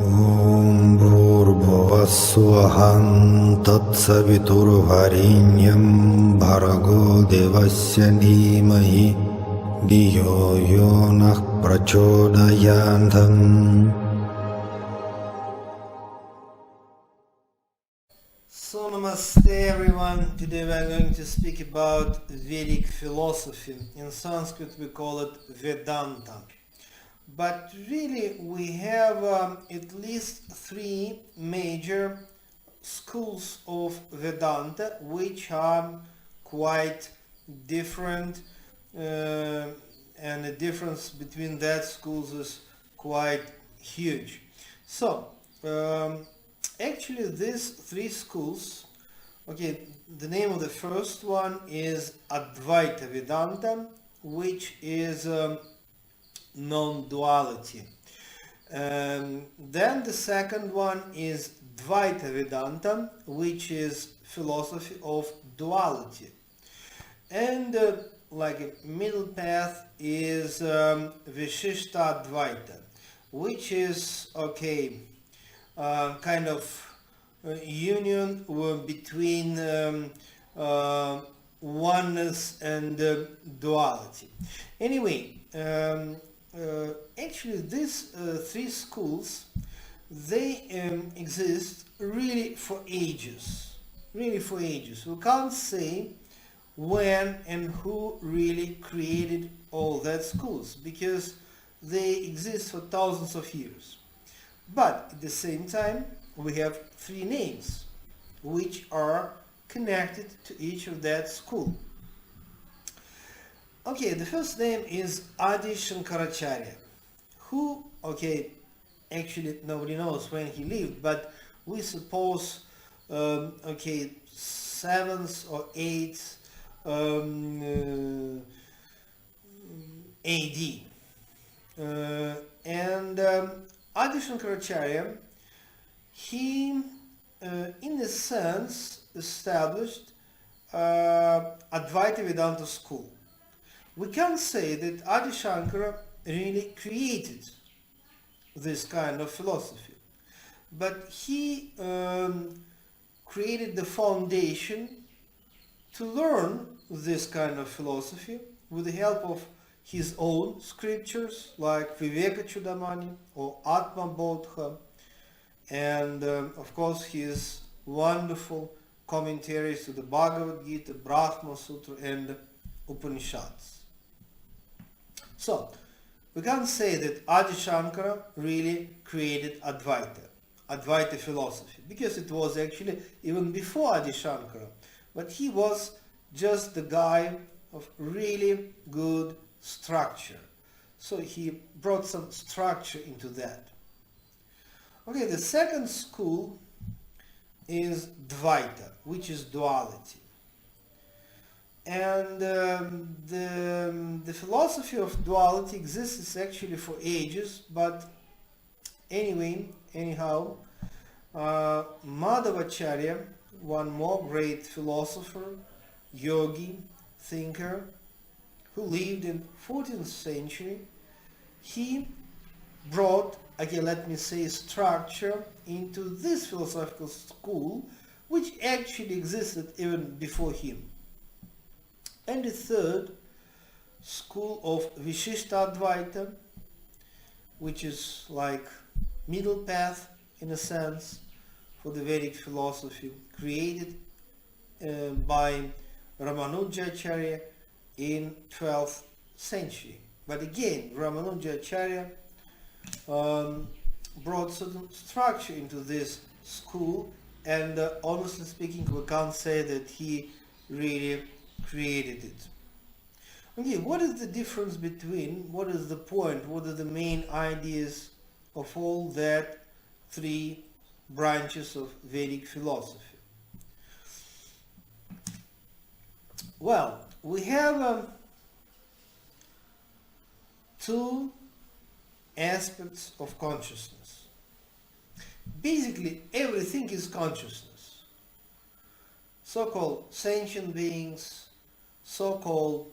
Om Bhurбhuvah Tatsaviturvarenyam Bhargo Devasya Dhimahi Dhiyo Yonah Prachodayantam. So namaste everyone. Today we are going to speak about Vedic philosophy. In Sanskrit we call it Vedanta. But really we have at least three major schools of Vedanta which are quite different, and the difference between that schools is quite huge. So actually these three schools, the name of the first one is Advaita Vedanta, which is non-duality. Then the second one is Advaita Vedanta, which is philosophy of duality. And like a middle path is Vishishta Advaita, which is kind of union between oneness and duality. Anyway, actually these three schools, they exist really for ages. We can't say when and who really created all that schools, because they exist for thousands of years. But at the same time, we have three names which are connected to each of that school. The first name is Adi Shankaracharya, who, actually nobody knows when he lived, but we suppose 7th or 8th AD. Adi Shankaracharya, he in a sense established Advaita Vedanta school. We can't say that Adi Shankara really created this kind of philosophy, but he created the foundation to learn this kind of philosophy with the help of his own scriptures like Viveka or Atma Bodha, and of course his wonderful commentaries to the Bhagavad Gita, Brahma Sutra and Upanishads. So, we can't say that Adi Shankara really created Advaita philosophy, because it was actually even before Adi Shankara, but he was just the guy of really good structure. So he brought some structure into that. The second school is Dvaita, which is duality. And the philosophy of duality exists actually for ages, but anyhow, Madhavacharya, one more great philosopher, yogi, thinker, who lived in 14th century, he brought, structure into this philosophical school, which actually existed even before him. And the third school of Vishishta Advaita, which is like middle path in a sense for the Vedic philosophy, created by Ramanujacharya in 12th century. But again, Ramanujacharya brought certain structure into this school, and honestly speaking, we can't say that he really created it. What is the difference between, what is the point, what are the main ideas of all that three branches of Vedic philosophy? Well, we have two aspects of consciousness. Basically, everything is consciousness. So-called sentient beings, so-called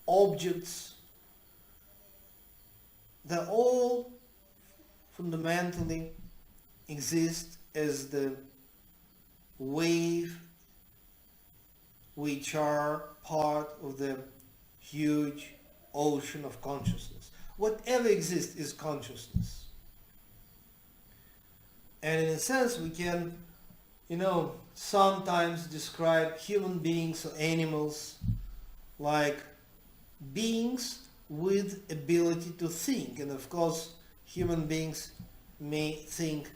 objects, they're all fundamentally exist as the wave which are part of the huge ocean of consciousness. Whatever exists is consciousness. And in a sense we can, sometimes describe human beings or animals like beings with ability to think. And of course human beings may think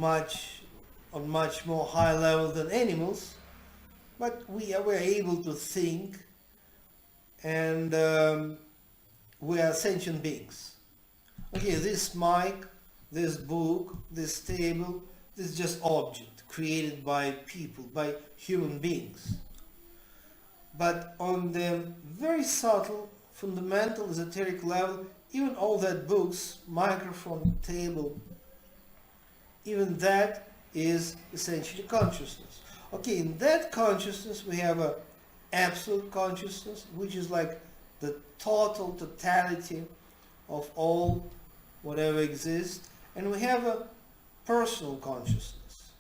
on much more high level than animals, but we are able to think, and we are sentient beings. Okay, this mic, this book, this table, this is just object created by people, by human beings. But on the very subtle, fundamental, esoteric level, even all that books, microphone, table, even that is essentially consciousness. Okay, in that consciousness we have a absolute consciousness, which is like the totality of all whatever exists, and we have a personal consciousness.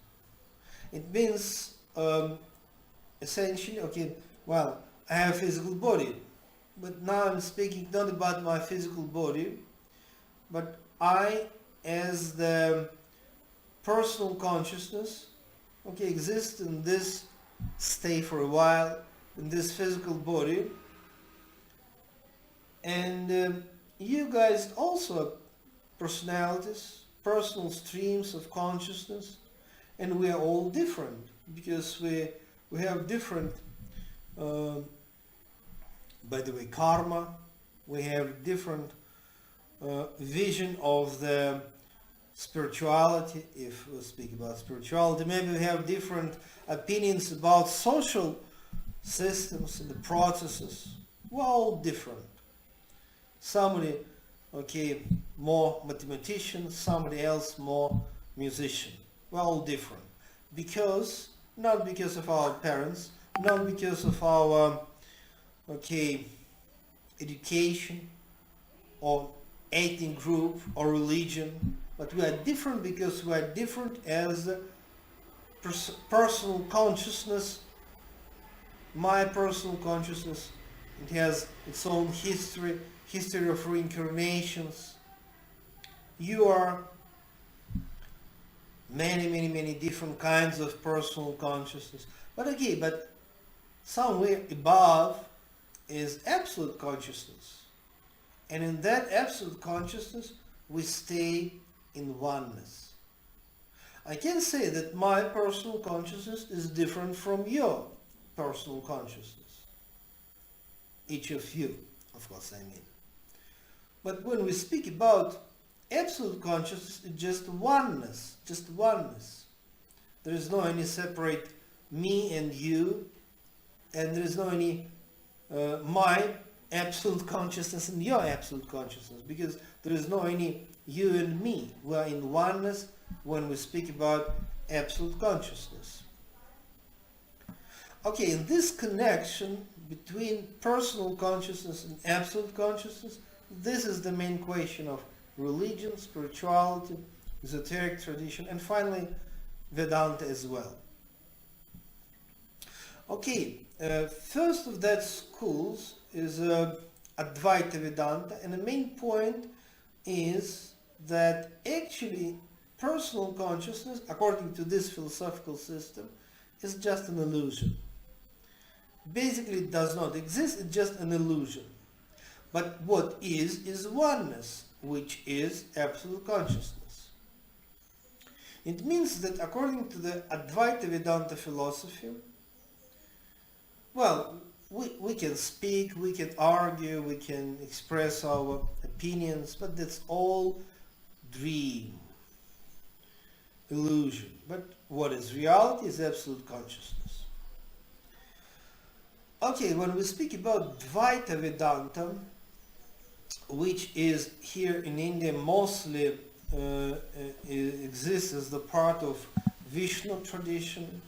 It means essentially, I have a physical body, but now I'm speaking not about my physical body, but I, as the personal consciousness, exist in this, stay for a while in this physical body, and you guys also have personalities, personal streams of consciousness, and we are all different because we have different, by the way, karma. We have different vision of the spirituality. If we speak about spirituality, maybe we have different opinions about social systems and the processes. We're all different. Somebody, more mathematician, somebody else more musician. We're all different. Not because of our parents, not because of our, education or ethnic group or religion, but we are different because we are different as personal consciousness. My personal consciousness, it has its own history of reincarnations. You are many different kinds of personal consciousness. But somewhere above is absolute consciousness. And in that absolute consciousness, we stay in oneness. I can say that my personal consciousness is different from your personal consciousness. Each of you, of course, I mean. But when we speak about absolute consciousness, it's just oneness. There is no any separate me and you, and there is no any my absolute consciousness and your absolute consciousness, because there is no any you and me. We are in oneness when we speak about absolute consciousness. In this connection between personal consciousness and absolute consciousness, this is the main question of religion, spirituality, esoteric tradition, and finally Vedanta as well. First of that schools is Advaita Vedanta, and the main point is that actually personal consciousness, according to this philosophical system, is just an illusion. Basically it does not exist, it's just an illusion. But what is oneness, which is absolute consciousness. It means that according to the Advaita Vedanta philosophy, we can speak, we can argue, we can express our opinions, but that's all dream, illusion. But what is reality is absolute consciousness. When we speak about Advaita Vedanta, which is here in India mostly exists as the part of Vishnu tradition,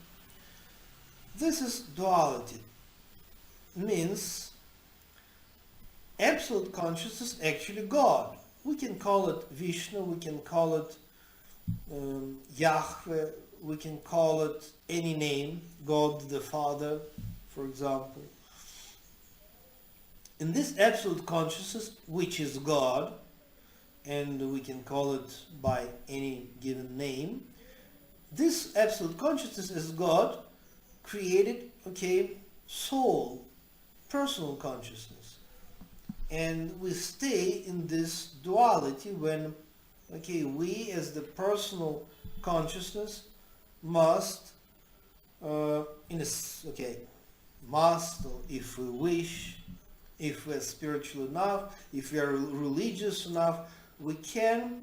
this is duality. Means absolute consciousness, actually God. We can call it Vishnu, we can call it Yahweh, we can call it any name, God the Father, for example. In this absolute consciousness, which is God, and we can call it by any given name, this absolute consciousness is God created, soul, personal consciousness. And we stay in this duality when, we as the personal consciousness must, must, or if we wish, if we are spiritual enough, if we are religious enough, we can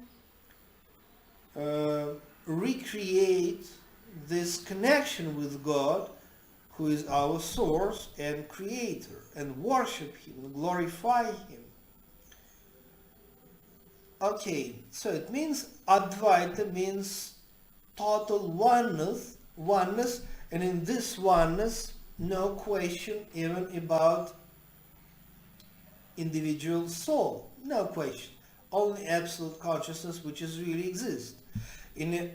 recreate this connection with God, who is our source and creator, and worship Him, and glorify Him. So it means Advaita means total oneness, and in this oneness, no question even about individual soul, no question, only absolute consciousness which is really exists. In the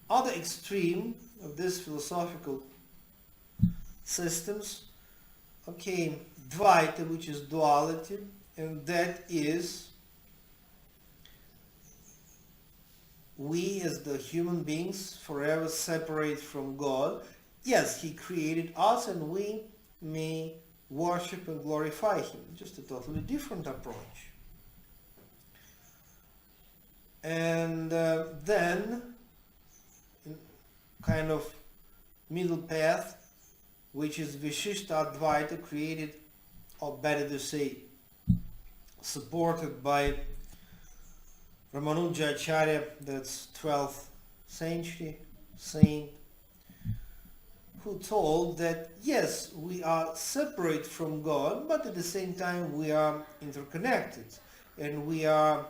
other extreme of this philosophical systems, Dvaita, which is duality, and that is we as the human beings forever separate from God. Yes, He created us and we may worship and glorify Him. Just a totally different approach. And then, kind of middle path, which is Vishishta Advaita, created, or better to say, supported by Ramanuja Acharya, that's 12th century saint, who told that yes, we are separate from God, but at the same time we are interconnected, and we are,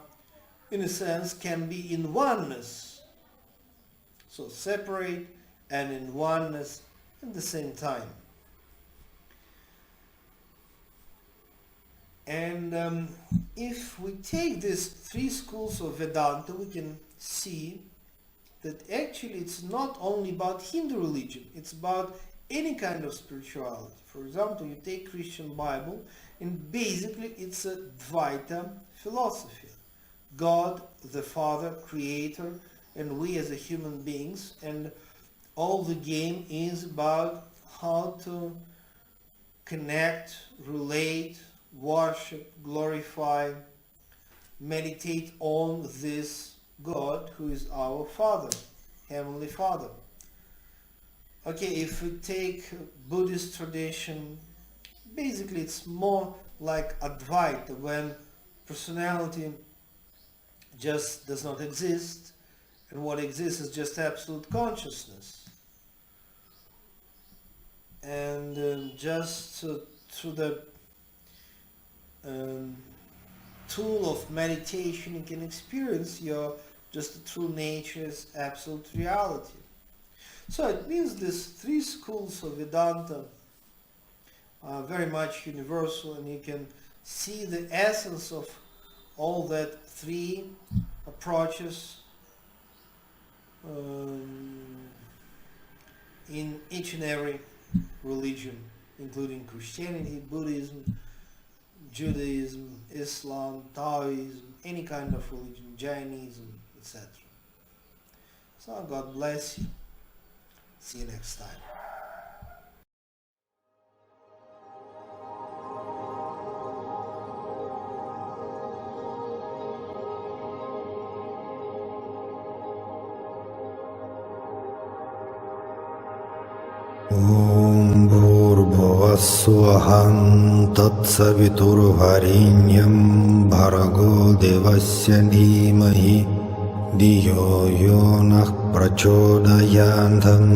in a sense, can be in oneness. So separate and in oneness at the same time. And if we take these three schools of Vedanta, we can see that actually it's not only about Hindu religion, it's about any kind of spirituality. For example, you take Christian Bible, and basically it's a Dvaita philosophy. God, the Father, Creator, and we as a human beings, and all the game is about how to connect, relate, worship, glorify, meditate on this God who is our Father, Heavenly Father. If we take Buddhist tradition, basically it's more like Advaita, when personality just does not exist, and what exists is just absolute consciousness. And just through the tool of meditation, you can experience your just true nature as absolute reality. So it means these three schools of Vedanta are very much universal, and you can see the essence of all that three approaches in each and every religion, including Christianity, Buddhism, Judaism, Islam, Taoism, any kind of religion, Jainism, etc. So God bless you. See you next time. Om Bhurбhuvassuvaḥ Tatsaviturvarenyam Bhargo Devasya Dhimahi Dhiyo Yo Nah Prachodayantam